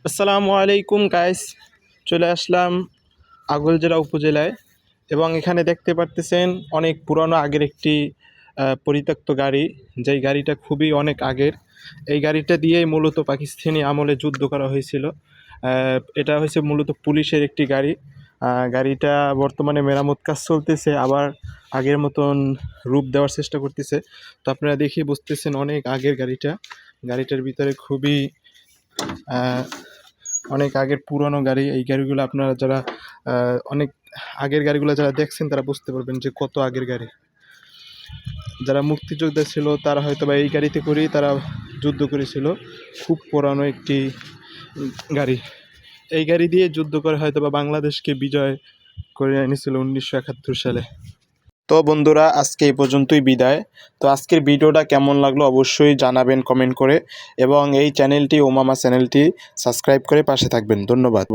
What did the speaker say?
আসসালামু আলাইকুম গাইস, চলে আসলাম আগৈলঝাড়া উপজেলায় এবং এখানে দেখতে পারতেছেন অনেক পুরানো আগের একটি পরিত্যক্ত গাড়ি। যেই গাড়িটা খুবই অনেক আগের। এই গাড়িটা দিয়েই মূলত পাকিস্তানি আমলে যুদ্ধ করা হয়েছিল। এটা হচ্ছে মূলত পুলিশের একটি গাড়ি। গাড়িটা বর্তমানে মেরামত কাজ চলতেছে, আবার আগের মতন রূপ দেওয়ার চেষ্টা করতেছে। তো আপনারা দেখে বুঝতেছেন অনেক আগের গাড়িটা। গাড়িটার ভিতরে খুবই অনেক আগের পুরনো গাড়ি। এই গাড়িগুলো আপনারা যারা অনেক আগের গাড়িগুলো যারা দেখছেন তারা বুঝতে পারবেন যে কত আগের গাড়ি। যারা মুক্তিযোদ্ধা ছিল তারা হয়তো বা এই গাড়িতে করেই তারা যুদ্ধ করেছিল। খুব পুরানো একটি গাড়ি। এই গাড়ি দিয়ে যুদ্ধ করে হয়তো বা বাংলাদেশকে বিজয় করে এনেছিল 1971 সালে। তো বন্ধুরা, আজকে এই পর্যন্তই বিদায়। তো আজকের ভিডিওটা কেমন লাগলো অবশ্যই জানাবেন কমেন্ট করে, এবং এই চ্যানেলটি ওমামা চ্যানেলটি সাবস্ক্রাইব করে পাশে থাকবেন। ধন্যবাদ।